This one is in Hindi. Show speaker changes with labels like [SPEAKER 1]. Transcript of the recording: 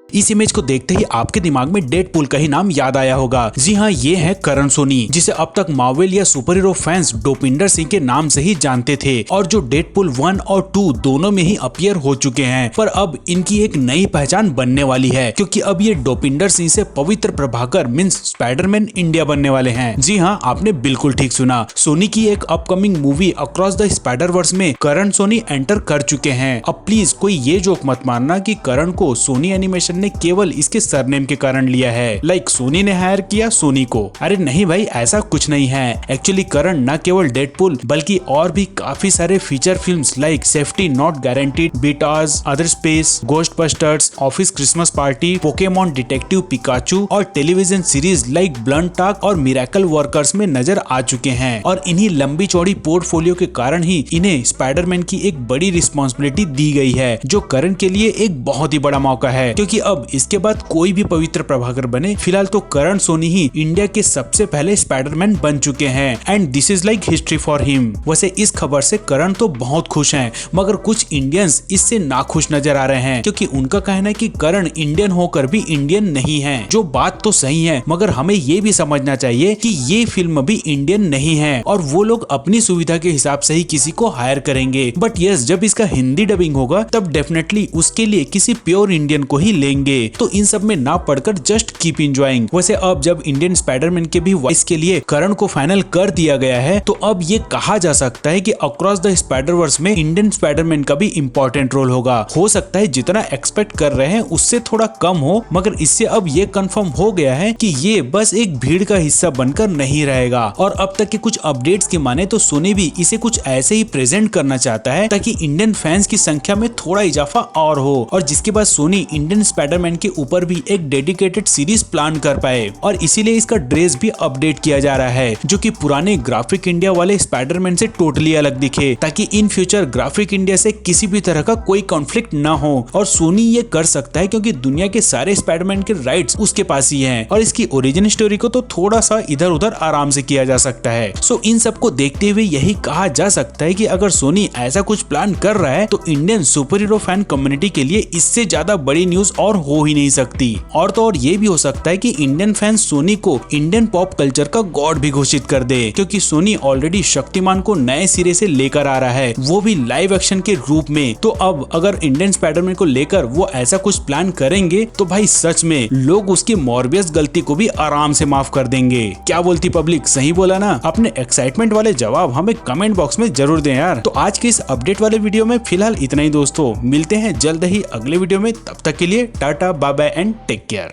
[SPEAKER 1] इस इमेज को देखते ही आपके दिमाग में डेडपूल का ही नाम याद आया होगा। जी हाँ, ये है करण सोनी, जिसे अब तक मार्वल या सुपर हीरो फैंस डोपिंडर सिंह के नाम से ही जानते थे और जो डेडपूल 1 और 2 दोनों में ही अपीयर हो चुके हैं। पर अब इनकी एक नई पहचान बनने वाली है, क्योंकि अब ये डोपिंडर सिंह से पवित्र प्रभाकर मींस स्पाइडरमैन इंडिया बनने वाले हैं। जी हाँ, आपने बिल्कुल ठीक सुना। सोनी की एक upcoming movie across the Spider-Verse में करण सोनी एंटर कर चुके हैं। अब प्लीज कोई ये जोक मत मारना कि करण को सोनी एनिमेशन ने केवल इसके सरनेम के कारण लिया है, लाइक सोनी ने हायर किया सोनी को। अरे नहीं भाई, ऐसा कुछ नहीं है। एक्चुअली करण न केवल डेडपूल बल्कि और भी काफी सारे feature films like Safety Not Guaranteed, Betas, Other Space, Ghostbusters, Office Christmas Party, Pokemon Detective Pikachu और television series like Blunt Talk और मिरेकल वर्कर्स में नजर आ चुके हैं। और इन्हीं लंबी चौड़ी पोर्टफोलियो के कारण ही इन्हें स्पाइडरमैन की एक बड़ी रिस्पॉन्सिबिलिटी दी गई है, जो करण के लिए एक बहुत ही बड़ा मौका है, क्योंकि अब इसके बाद कोई भी पवित्र प्रभाकर बने, फिलहाल तो करण सोनी ही इंडिया के सबसे पहले स्पाइडरमैन बन चुके हैं and this is like history for him. वैसे इस खबर से करण तो बहुत खुश हैं, मगर कुछ इंडियंस इससे नाखुश नजर आ रहे हैं, क्योंकि उनका कहना है कि करण इंडियन होकर भी इंडियन नहीं है। जो बात तो सही है, मगर हमें ये भी समझना चाहिए कि ये फिल्म भी इंडियन नहीं है और वो लोग अपनी सुविधा के हिसाब से ही किसी को हायर करेंगे। बट यस, जब इसका हिंदी डबिंग होगा तब डेफिनेटली उसके लिए किसी प्योर इंडियन को ही लेंगे। तो इन सब में ना पढ़कर जस्ट कीप एंजॉयिंग। वैसे अब जब इंडियन स्पाइडरमैन के भी वॉइस के लिए करण को फाइनल कर दिया गया है, तो अब ये कहा जा सकता है कि अक्रॉस द स्पाइडरवर्स में इंडियन स्पाइडरमैन का भी इंपॉर्टेंट रोल होगा। हो सकता है जितना एक्सपेक्ट कर रहे हैं उससे थोड़ा कम हो, मगर इससे अब ये कंफर्म हो गया है कि ये बस एक भीड़ का हिस्सा बनकर नहीं रहेगा। और अब तक के कुछ अपडेट्स की माने तो सोनी भी इसे कुछ ऐसे ही प्रेजेंट करना चाहता है ताकि इंडियन फैंस की संख्या में थोड़ा इजाफा और हो, और जिसके बाद सोनी इंडियन स्पाइडरमैन के ऊपर भी एक डेडिकेटेड सीरीज प्लान कर पाए। और इसीलिए इसका ड्रेस भी अपडेट किया जा रहा है, जो कि पुराने ग्राफिक इंडिया वाले स्पाइडरमैन से टोटली अलग दिखे, ताकि इन फ्यूचर ग्राफिक इंडिया से किसी भी तरह का कोई कॉन्फ्लिक्ट ना हो। और सोनी ये कर सकता है क्योंकि दुनिया के सारे स्पाइडरमैन के राइट्स उसके पास ही हैं, और इसकी ओरिजिन स्टोरी को तो थोड़ा सा इधर उधर आराम से किया जा सकता है। सो इन सब को देखते हुए यही कहा जा सकता है कि अगर सोनी ऐसा कुछ प्लान कर रहा है तो Indian super hero fan community के लिए इससे ज्यादा बड़ी न्यूज और हो ही नहीं सकती। और तो और ये भी हो सकता है कि इंडियन फैंस सोनी को इंडियन पॉप कल्चर का गॉड भी घोषित कर दे, क्योंकि सोनी ऑलरेडी शक्तिमान को नए सिरे से लेकर आ रहा है, वो भी लाइव एक्शन के रूप में। तो अब अगर इंडियन स्पाइडरमैन को लेकर वो ऐसा कुछ प्लान करेंगे तो भाई सच में लोग उसकी मॉर्बियस गलती को भी आराम से माफ कर देंगे। क्या बोलती पब्लिक, सही बोला ना? अपने एक्साइटमेंट वाले जवाब हमें कमेंट बॉक्स में जरूर दें यार। तो आज के इस अपडेट वाले वीडियो में फिलहाल इतना ही दोस्तों, मिलते हैं जल्द ही अगले वीडियो में। तब तक के लिए tata bye bye and take care.